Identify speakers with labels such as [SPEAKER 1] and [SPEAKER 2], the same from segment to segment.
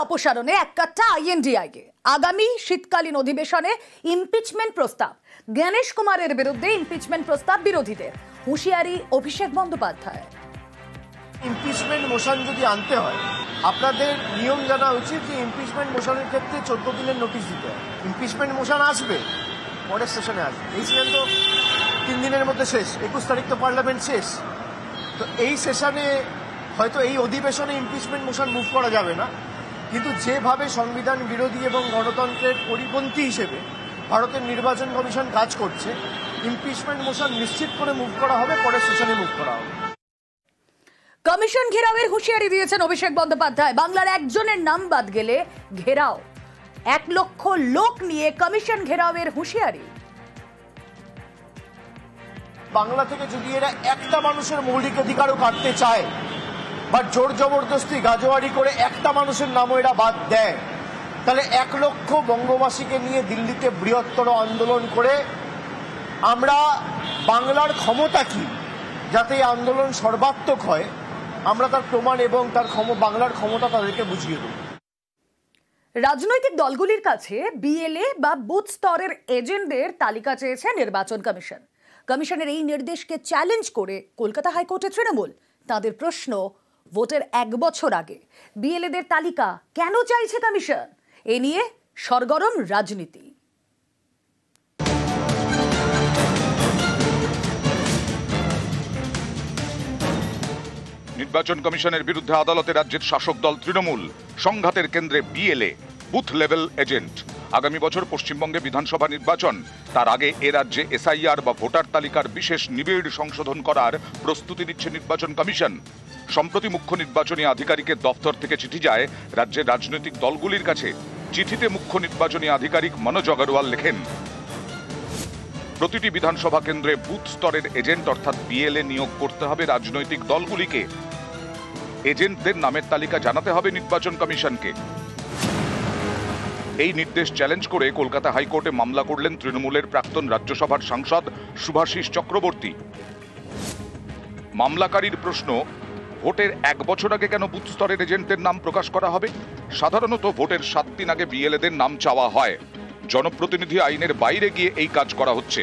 [SPEAKER 1] অপসারণে এক কাট্টা INDI কে আগামী শীতকালীন অধিবেশনে ইমপিচমেন্ট প্রস্তাব। জ্ঞানেশ কুমারের বিরুদ্ধে ইমপিচমেন্ট প্রস্তাব বিরোধীদের হুঁশিয়ারি অভিষেক বন্দ্যোপাধ্যায়।
[SPEAKER 2] ইমপিচমেন্ট মোশন যদি আনতে হয় আপনাদের নিয়ম জানা উচিত যে ইমপিচমেন্ট মোশনের ক্ষেত্রে 14 দিনের নোটিশ দিতে হয়। ইমপিচমেন্ট মোশন আসবে পরের সেশনে আসবে, এই সেশন তো 3 দিনের মধ্যে শেষ, 21 তারিখ তো পার্লামেন্ট শেষ। তো এই সেশনে হয়তো এই অধিবেশনে ইমপিচমেন্ট মোশন মুভ করা যাবে না, কিন্তু যেভাবে সংবিধান বিরোধী এবং গণতন্ত্রের পরিপন্থী হিসেবে ভারতের নির্বাচন কমিশন কাজ করছে, ইমপিচমেন্ট মোশন নিশ্চিত করে মুভ করা হবে, পরের সেশনে মুভ করা হবে।
[SPEAKER 1] কমিশন ঘেরাওয়ের হুঁশিয়ারি দিয়েছেন অভিষেক বন্দ্যোপাধ্যায়। বাংলার একজনের নাম বাদ গেলে ঘেরাও, 1 লক্ষ লোক নিয়ে কমিশন ঘেরাওয়ের হুঁশিয়ারি।
[SPEAKER 2] বাংলা থেকে যদি এরা একটা মানুষের মৌলিক অধিকারও কাটতে চায় বা জোর জবরদস্তি গাজোয়ারি করে একটা মানুষের নামও এরা বাদ দেয়, তাহলে 1 লক্ষ বঙ্গবাসীকে নিয়ে দিল্লিতে বৃহত্তর আন্দোলন করে আমরা বাংলার ক্ষমতা কি, যাতে এই আন্দোলন সর্বাত্মক হয়, আমরা তার প্রমাণ এবং তার বাংলার ক্ষমতা তাদেরকে বুঝিয়ে দেব।
[SPEAKER 1] রাজনৈতিক দলগুলির কাছে বিএলএ বা বুথ স্তরের এজেন্টদের তালিকা চেয়েছে নির্বাচন কমিশন। কমিশনের এই নির্দেশকে চ্যালেঞ্জ করে কলকাতা হাইকোর্টে তৃণমূল। তাদের প্রশ্ন, ভোটের 1 বছর আগে বিএলএদের তালিকা কেন চাইছে কমিশন? এ নিয়ে সরগরম রাজনীতি।
[SPEAKER 3] নির্বাচন কমিশনের বিরুদ্ধে আদালতে রাজ্যের শাসক দল তৃণমূল। সংঘাতের কেন্দ্রে বিএলএ, বুথ লেভেল এজেন্ট। আগামী বছর পশ্চিমবঙ্গে বিধানসভা নির্বাচন, তার আগে এ রাজ্যে এসআইআর বা ভোটার তালিকার বিশেষ নিবিড় সংশোধন করার প্রস্তুতি নিচ্ছে নির্বাচন কমিশন। সম্প্রতি মুখ্য নির্বাচনী আধিকারিকের দপ্তর থেকে চিঠি যায় রাজ্যের রাজনৈতিক দলগুলির কাছে। চিঠিতে মুখ্য নির্বাচনী আধিকারিক মনোজ আগরওয়াল লেখেন, প্রতিটি বিধানসভা কেন্দ্রে বুথ স্তরের এজেন্ট অর্থাৎ বিএলএ নিয়োগ করতে হবে রাজনৈতিক দলগুলিকে। এজেন্টদের নামের তালিকা জানাতে হবে নির্বাচন কমিশনকে। এই নির্দেশ চ্যালেঞ্জ করে কলকাতা হাইকোর্টে মামলা করলেন তৃণমূলের প্রাক্তন রাজ্যসভার সাংসদ শুভাশিস চক্রবর্তী। মামলাকারীর প্রশ্ন, ভোটের 1 বছর আগে কেন বুথ স্তরের এজেন্টদের নাম প্রকাশ করা হবে? সাধারণত ভোটের 7 দিন আগে বিএলএদের নাম চাওয়া হয়। জনপ্রতিনিধি আইনের বাইরে গিয়ে এই কাজ করা হচ্ছে।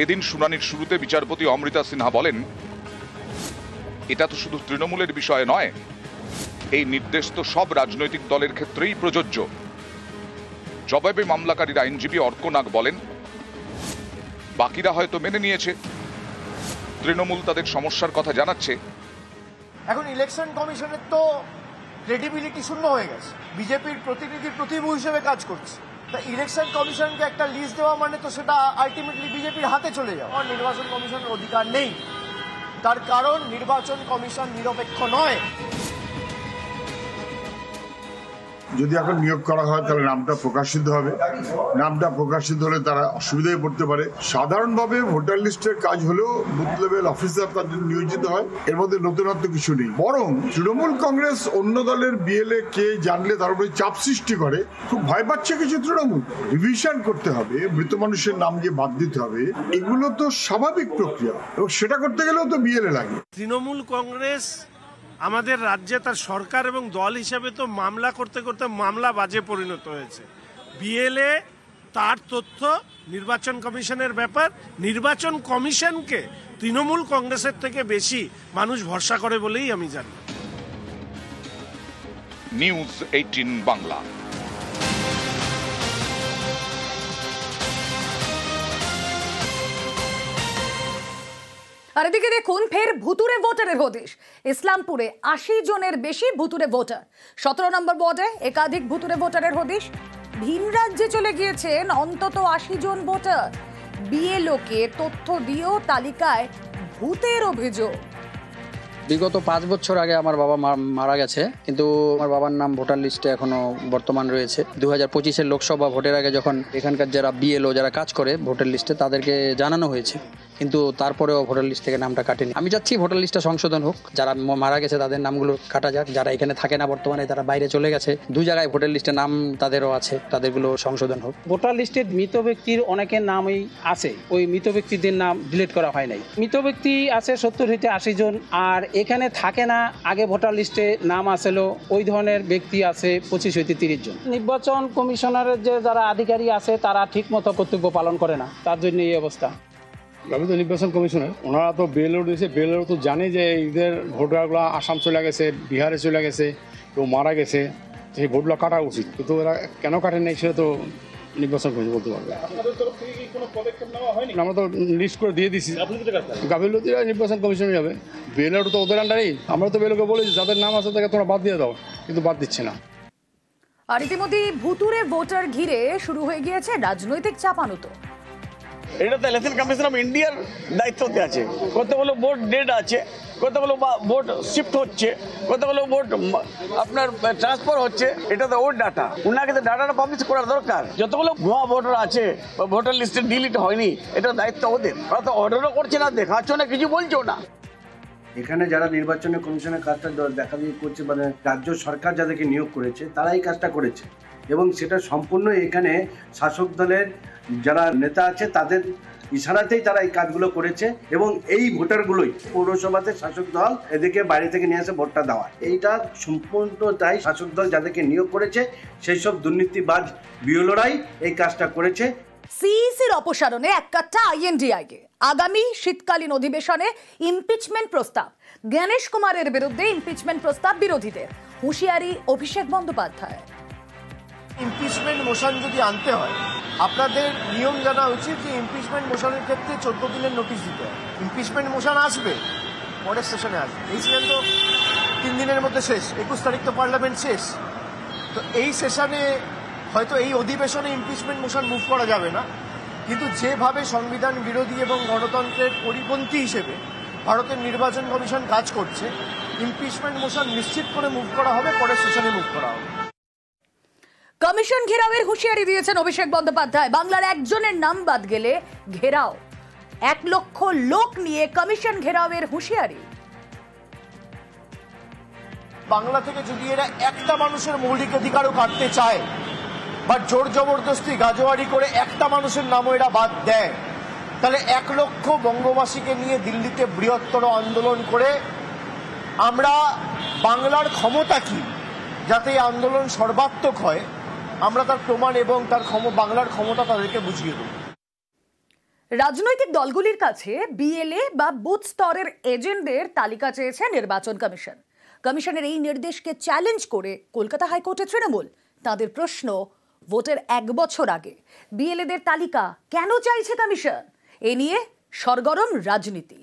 [SPEAKER 3] এদিন শুনানির শুরুতে বিচারপতি অমৃতা সিনহা বলেন, এটা তো শুধু তৃণমূলের বিষয় নয়, এই নির্দেশ তো সব রাজনৈতিক দলের ক্ষেত্রেই প্রযোজ্য। জবাবে মামলাকারীর আইনজীবী অর্ক নাগ বলেন, বাকিরা হয়তো মেনে নিয়েছে, তৃণমূল তাদের সমস্যার কথা জানাচ্ছে।
[SPEAKER 2] এখন ইলেকশন কমিশনের তো ক্রেডিবিলিটি শূন্য হয়ে গেছে, বিজেপির প্রতিনিধি প্রতিভূ হিসেবে কাজ করছে। তা ইলেকশন কমিশনকে একটা লিস্ট দেওয়া মানে তো সেটা আলটিমেটলি বিজেপির হাতে চলে যাওয়া। নির্বাচন কমিশনের অধিকার নেই, তার কারণ নির্বাচন কমিশন নিরপেক্ষ নয়।
[SPEAKER 4] যদি এখন নিয়োগ করা হয় তাহলে নামটা প্রকাশিত হবে, নামটা প্রকাশিত হলে তারা অসুবিধায় পড়তে পারে। সাধারণভাবে ভোটার লিস্টের কাজ হলেও বুথ লেভেল অফিসার তাদের নিয়োজিত হয়, এর মধ্যে নতুনত্ব কিছু নেই। বরং তৃণমূল কংগ্রেস অন্য দলের বিএলএ কে জানলে তার উপরে চাপ সৃষ্টি করে, খুব ভয় পাচ্ছে কিছু তৃণমূল। রিভিশন করতে হবে, মৃত মানুষের নাম যে বাদ দিতে হবে, এগুলো তো স্বাভাবিক প্রক্রিয়া, এবং সেটা করতে গেলেও তো বিএলএ লাগে।
[SPEAKER 5] তৃণমূল কংগ্রেস আমাদের রাজ্যে তার সরকার এবং দল হিসেবে তো মামলা করতে করতে মামলা বাজে পরিণত হয়েছে। বিএলএ তার তথ্য নির্বাচন কমিশনের ব্যাপার। নির্বাচন কমিশনকে তৃণমূল কংগ্রেসের থেকে বেশি মানুষ ভরসা করে বলেই আমি জানি।
[SPEAKER 3] নিউজ 18 বাংলা।
[SPEAKER 1] আর এদিকে দেখুন, ফের ভুতুরে ভোটারের হদিশ। ইসলামপুরে 80 জনের বেশি ভুতুরে ভোটার। 17 নম্বর ওয়ার্ডে একাধিক ভুতুরে ভোটারের হদিশ। ভিন রাজ্যে চলে গিয়েছেন অন্তত 80 জন ভোটার। বিএলওকে তথ্য দিয়েও তালিকায় ভূতের অভিযোগ।
[SPEAKER 6] বিগত 5 বছর আগে আমার বাবা মারা গেছে, কিন্তু আমার বাবার নাম ভোটার লিস্টে এখনো বর্তমান রয়েছে। 2025-এর লোকসভা ভোটের আগে যখন এখানকার যারা বিএলও যারা কাজ করে ভোটার লিস্টে তাদেরকে জানানো হয়েছে, কিন্তু তারপরেও ভোটার লিস্ট থেকে নামটা কাটেনি। আমি চাচ্ছি ভোটার লিস্টটা সংশোধন হোক, যারা মারা গেছে তাদের নামগুলো কাটা যাক, যারা এখানে থাকে না বর্তমানে তারা বাইরে চলে গেছে, 2 জায়গায় ভোটার লিস্টে নাম তাদেরও আছে, তাদেরগুলো সংশোধন হোক।
[SPEAKER 7] ভোটার লিস্টে মৃত ব্যক্তির অনেকের নামই আছে, ওই মৃত ব্যক্তিদের নাম ডিলিট করা হয় নাই। মৃত ব্যক্তি আছে 70 থেকে 80 জন, আর এখানে থাকে না, আগে ভোটার লিস্টে নাম আসলো ওই ধরনের ব্যক্তি আছে 25 হইতে 30 জন। নির্বাচন কমিশনারের যে যারা আধিকারিক আছে তারা ঠিকমতো কর্তব্য পালন করে না, তার জন্য এই অবস্থা।
[SPEAKER 8] আমি তো নির্বাচন কমিশনার, ওনারা তো বেলর দিয়েছে, বেলর তো জানে যে এদের ভোটারগুলো আসাম চলে গেছে, বিহারে চলে গেছে, কেউ মারা গেছে, সেই ভোটগুলো কাটা উচিত, কিন্তু ওরা কেন কাটেন নাই সেটা তো নির্বাচন কমিশন বলতে পারবে। আমরা তো লিস্ট করে দিয়ে দিচ্ছি, গাফিলতি নির্বাচন কমিশনে যাবে, বেলর তো ওদের আন্ডারেই। আমরা তো বেলকে বলেছি যাদের নাম আছে তাকে তোমরা বাদ দিয়ে দাও, কিন্তু বাদ দিচ্ছে না।
[SPEAKER 1] আর ইতিমধ্যে ভুতুরে ভোটার ঘিরে শুরু হয়ে গিয়েছে রাজনৈতিক চাপানুতো।
[SPEAKER 9] এটা তো ইলেকশন কমিশন অফ ইন্ডিয়ার দায়িত্বতে আছে। কতগুলো ভোট ডেড আছে, কতগুলো ভোট শিফট হচ্ছে, কতগুলো ভোট আপনার ট্রান্সফার হচ্ছে, এটা তো ওর ডাটা। ওনাকে তো ডাটাটা পাবলিশ করার দরকার। যতগুলো ভুয়া ভোটার আছে বা ভোটার লিস্টে ডিলিট হয়নি, এটা দায়িত্ব ওদের। ওরা তো অর্ডারও করছে না, দেখাচ্ছ না, কিছু বলছো না।
[SPEAKER 10] এখানে যারা নির্বাচনের কমিশনের কাজটা দেখা দিয়ে করছে, মানে রাজ্য সরকার যাদেরকে নিয়োগ করেছে তারা এই কাজটা করেছে, এবং সেটা সম্পূর্ণ এখানে শাসক দলের যারা নেতা আছে তাদের ইশারাতেই তারা এই কাজগুলো করেছে, এবং এই ভোটারগুলোই পৌরসভাতে শাসক দল এদেরকে বাইরে থেকে নিয়ে এসে ভোটটা দেওয়া, এইটা সম্পূর্ণটাই শাসক দল যাদেরকে নিয়োগ করেছে সেই সব দুর্নীতিবাজ বিএলওরাই এই কাজটা করেছে।
[SPEAKER 1] সিইসির অপসারণে এক কাট্টা আইএনডিআইকে। আগামী শীতকালীন অধিবেশনে ইমপিচমেন্ট প্রস্তাব। গণেশ কুমারের বিরুদ্ধে ইমপিচমেন্ট প্রস্তাব বিরোধীদের। হুঁশিয়ারি অভিষেক বন্দ্যোপাধ্যায়।
[SPEAKER 2] ইমপিচমেন্ট মোশন যদি আনতে হয়, আপনাদের নিয়ম জানা উচিত যে ইমপিচমেন্ট মোশনের ক্ষেত্রে 14 দিনের নোটিশ দিতে হয়। ইমপিচমেন্ট মোশন আসবে, পরের সেশনে আসবে। এই সেশন তো 3 দিনের মধ্যে শেষ, 21 তারিখ তো পার্লামেন্ট শেষ। তো এই সেশনে হয়তো এই অধিবেশনে ইমপিচমেন্ট মোশন মুভ করা যাবে না, কিন্তু যেভাবে সংবিধান বিরোধী এবং গণতন্ত্রের পরিপন্থী হিসেবে ভারতের নির্বাচন কমিশন কাজ করছে, ইমপিচমেন্ট মোশন নিশ্চিত করে মুভ করা হবে, পরের সেশনে মুভ করা হবে।
[SPEAKER 1] কমিশন ঘেরাওয়ের হুঁশিয়ারি দিয়েছেন অভিষেক বন্দ্যোপাধ্যায়। বাংলার একজনের নাম বাদ গেলে ঘেরাও। 1 লক্ষ লোক নিয়ে কমিশন ঘেরাওয়ের হুঁশিয়ারি।
[SPEAKER 2] বাংলা থেকে যদি এরা একটা মানুষের মৌলিক অধিকারও কাটতে চায় বা জোর জবরদস্তি গাজোয়ারি করে একটা মানুষের নামও এরা বাদ দেয়, তাহলে 1 লক্ষ বঙ্গবাসীকে নিয়ে দিল্লিতে বৃহত্তর আন্দোলন করে আমরা বাংলার ক্ষমতা কি, যাতে এই আন্দোলন সর্বাত্মক হয়, আমরা তার প্রমাণ এবং তার বাংলার ক্ষমতা তাদেরকে বুঝিয়ে দেব।
[SPEAKER 1] রাজনৈতিক দলগুলির কাছে বিএলএ বা বুথ স্তরের এজেন্টদের তালিকা চেয়েছে নির্বাচন কমিশন। কমিশনের এই নির্দেশকে চ্যালেঞ্জ করে কলকাতা হাইকোর্টে তৃণমূল। তাদের প্রশ্ন, ভোটের 1 বছর আগে বিএলএদের তালিকা কেন চাইছে কমিশন? এ নিয়ে সরগরম রাজনীতি।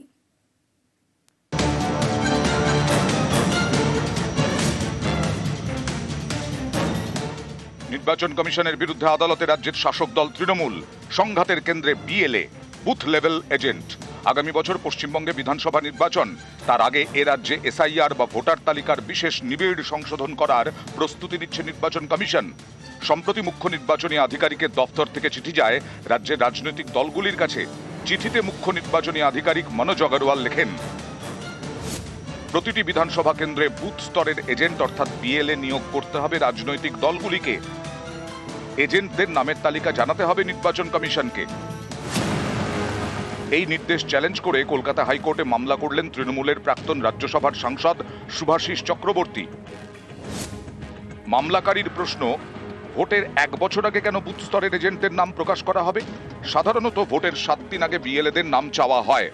[SPEAKER 3] নির্বাচন কমিশনের বিরুদ্ধে আদালতে রাজ্যের শাসক দল তৃণমূল। সংঘাতের কেন্দ্রে বিএলএ, বুথ লেভেল এজেন্ট। আগামী বছর পশ্চিমবঙ্গে বিধানসভা নির্বাচন, তার আগে এ রাজ্যে এসআইআর বা ভোটার তালিকার বিশেষ নিবিড় সংশোধন করার প্রস্তুতি নিচ্ছে নির্বাচন কমিশন। সম্প্রতি মুখ্য নির্বাচনী আধিকারিকের দপ্তর থেকে চিঠি যায় রাজ্যের রাজনৈতিক দলগুলির কাছে। চিঠিতে মুখ্য নির্বাচনী আধিকারিক মনোজ আগরওয়াল লেখেন, প্রতিটি বিধানসভা কেন্দ্রে বুথ স্তরের এজেন্ট অর্থাৎ বিএলএ নিয়োগ করতে হবে রাজনৈতিক দলগুলিকে। এজেন্টদের নামের তালিকা জানাতে হবে নির্বাচন কমিশনকে। এই নির্দেশ চ্যালেঞ্জ করে কলকাতা হাইকোর্টে মামলা করলেন তৃণমূলের প্রাক্তন রাজ্যসভার সাংসদ শুভাশিস চক্রবর্তী। মামলাকারীর প্রশ্ন, ভোটের 1 বছর আগে কেন বুথ স্তরের এজেন্টদের নাম প্রকাশ করা হবে? সাধারণত ভোটের 7 দিন আগে বিএলএদের নাম চাওয়া হয়।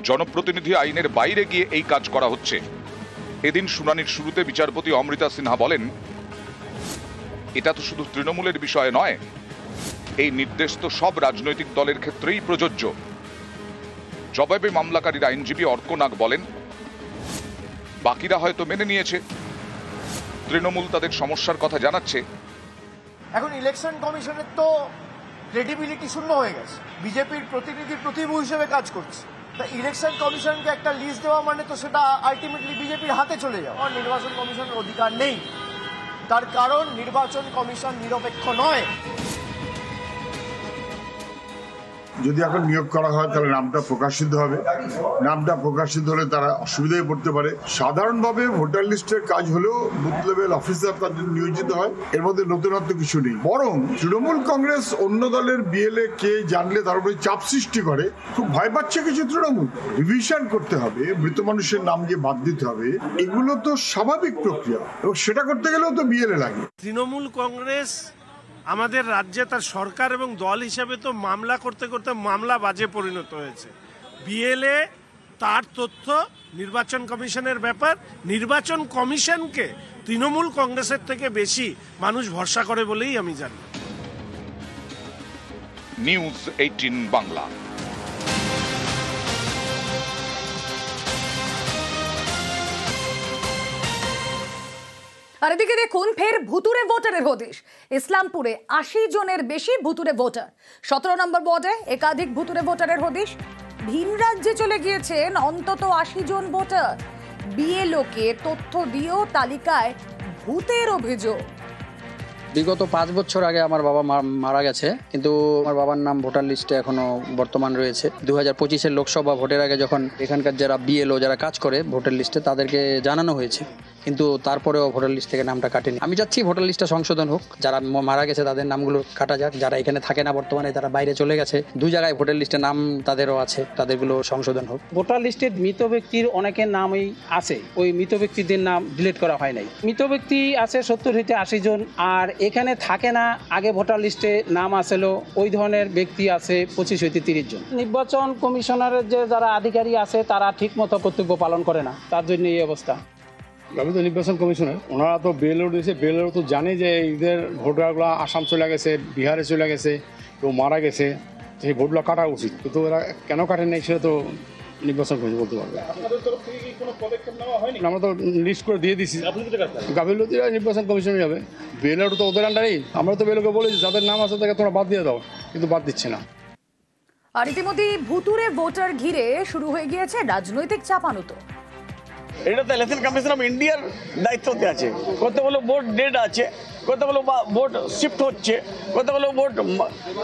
[SPEAKER 3] জনপ্রতিনিধি আইনের বাইরে গিয়ে এই কাজ করা হচ্ছে। এদিন শুনানির শুরুতে বিচারপতি অমৃতা সিনহা বলেন, এটা তো শুধু তৃণমূলের বিষয় নয়, এই নির্দেশ তো সব রাজনৈতিক দলের ক্ষেত্রেই প্রযোজ্য। জবাবে মামলাকারীর আইনজীবী অর্ক নাগ বলেন, বাকিরা হয়তো মেনে নিয়েছে, তৃণমূল তাদের সমস্যার কথা জানাচ্ছে।
[SPEAKER 2] এখন ইলেকশন কমিশনের তো ক্রেডিবিলিটি শূন্য হয়ে গেছে, বিজেপির প্রতিনিধি প্রতিভূ হিসেবে কাজ করছে। তা ইলেকশন কমিশনকে একটা লিস্ট দেওয়া মানে তো সেটা আলটিমেটলি বিজেপির হাতে চলে যাওয়া। নির্বাচন কমিশনের অধিকার নেই, তার কারণ নির্বাচন কমিশন নিরপেক্ষ নয়।
[SPEAKER 4] যদি এখন নিয়োগ করা হয় তাহলে নামটা প্রকাশিত হবে, নামটা প্রকাশিত হলে তারা অসুবিধায় পড়তে পারে। সাধারণভাবে ভোটার লিস্টের কাজ হলেও বুথ লেভেল অফিসার তাদের নিয়োজিত হয়, এর মধ্যে নতুনত্ব কিছু নেই। বরং তৃণমূল কংগ্রেস অন্য দলের বিএলএ কে জানলে তার উপরে চাপ সৃষ্টি করে, খুব ভয় পাচ্ছে কিছু তৃণমূল। রিভিশন করতে হবে, মৃত মানুষের নাম যে বাদ দিতে হবে, এগুলো তো স্বাভাবিক প্রক্রিয়া এবং সেটা করতে গেলেও তো বিএলএ লাগে।
[SPEAKER 5] তৃণমূল কংগ্রেস আমাদের রাজ্যে তার সরকার এবং দল হিসাবে তো মামলা করতে করতে মামলা বাজে পরিণত হয়েছে। বিএলএ তার তথ্য নির্বাচন কমিশনের ব্যাপার, নির্বাচন কমিশনকে তৃণমূল কংগ্রেসের থেকে বেশি মানুষ ভরসা করে বলেই আমি জানি।
[SPEAKER 3] নিউজ 18 বাংলা।
[SPEAKER 1] আর এদিকে দেখুন ফের ভুতুরে ভোটারের হদিশ। ইসলামপুরে 80 জনের বেশি ভুতুরে ভোটার। 17 নম্বর ওয়ার্ডে একাধিক ভুতুরে ভোটারের হদিশ। ভিন রাজ্যে চলে গিয়েছেন অন্তত 80 জন ভোটার। বিএলওকে তথ্য দিয়েও তালিকায় ভূতের অভিযোগ।
[SPEAKER 6] বিগত 5 বছর আগে আমার বাবা মারা গেছে, কিন্তু আমার বাবার নাম ভোটার লিস্টে এখনো বর্তমান রয়েছে। 2025-এর লোকসভা ভোটের আগে যখন এখানকার যারা বিএলও যারা কাজ করে ভোটার লিস্টে তাদেরকে জানানো হয়েছে, কিন্তু তারপরেও ভোটার লিস্ট থেকে নামটা কাটেনি। আমি চাচ্ছি ভোটার লিস্টটা সংশোধন হোক, যারা মারা গেছে তাদের নামগুলো কাটা যাক, যারা এখানে থাকে না বর্তমানে তারা বাইরে চলে গেছে, 2 জায়গায় ভোটার লিস্টে নাম তাদেরও আছে, তাদেরগুলো সংশোধন হোক।
[SPEAKER 7] ভোটার লিস্টে মৃত ব্যক্তির অনেকের নামই আছে, ওই মৃত ব্যক্তিদের নাম ডিলিট করা হয় নাই। মৃত ব্যক্তি আছে 70 থেকে 80 জন, আর এখানে থাকে না আগে ভোটার লিস্টে নাম আসলো ওই ধরনের ব্যক্তি আছে 25 থেকে 30 জন। নির্বাচন কমিশনারের যে যারা আধিকারী আছে তারা ঠিক মতো কর্তব্য পালন করে না, তার জন্য এই অবস্থা।
[SPEAKER 8] আমি তো নির্বাচন কমিশনার, ওনারা তো বেলও দিয়েছে, বেলও তো জানে যে এদের ভোটারগুলো আসাম চলে গেছে, বিহারে চলে গেছে, কেউ মারা গেছে, সেই ভোটগুলো কাটা উচিত, কিন্তু ওরা কেন কাটেন নাই সেটা তো নির্বাচন কমিশন বলতে পারবে। আমরা তো লিস্ট করে দিয়ে দিচ্ছি, গাফিলতিরা নির্বাচন কমিশনে যাবে, বেলও তো ওদের আন্ডারেই। আমরা তো বেলকে বলেছি যাদের নাম আছে তাকে তোমরা বাদ দিয়ে দাও, কিন্তু বাদ দিচ্ছে না।
[SPEAKER 1] আর ইতিমধ্যে ভুতুরে ভোটার ঘিরে শুরু হয়ে গিয়েছে রাজনৈতিক চাপানুতো।
[SPEAKER 9] এটা তো ইলেকশন কমিশন অফ ইন্ডিয়ার দায়িত্বতে আছে। কতগুলো ভোট ডেড আছে, কতগুলো ভোট শিফট হচ্ছে, কতগুলো ভোট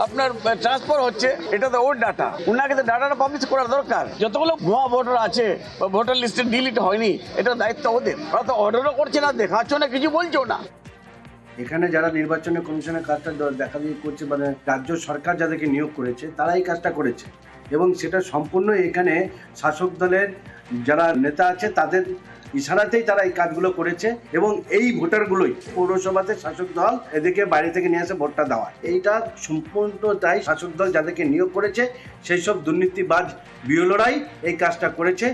[SPEAKER 9] আপনার ট্রান্সফার হচ্ছে, এটা তো ওর ডাটা। ওনাকে তো ডাটাটা পাবলিশ করার দরকার। যতগুলো ভুয়া ভোটার আছে বা ভোটার লিস্টে ডিলিট হয়নি, এটা দায়িত্ব ওদের। ওরা তো অর্ডারও করছে না, দেখাচ্ছ না, কিছু বলছো না।
[SPEAKER 10] এখানে যারা নির্বাচন কমিশনের কাজটা দেখা দিয়ে করছে, মানে রাজ্য সরকার যাদেরকে নিয়োগ করেছে তারা এই কাজটা করেছে, এবং সেটা সম্পূর্ণ এখানে শাসক দলের যারা নেতা আছে তাদের ইশারাতেই তারা এই কাজগুলো করেছে, এবং এই ভোটারগুলোই পৌরসভাতে শাসক দল এদেরকে বাইরে থেকে নিয়ে আসে ভোটটা দেওয়া। এইটা সম্পূর্ণটাই শাসক দল যাদেরকে নিয়োগ করেছে সেই সব দুর্নীতিবাজ বিএলওরাই এই কাজটা করেছে,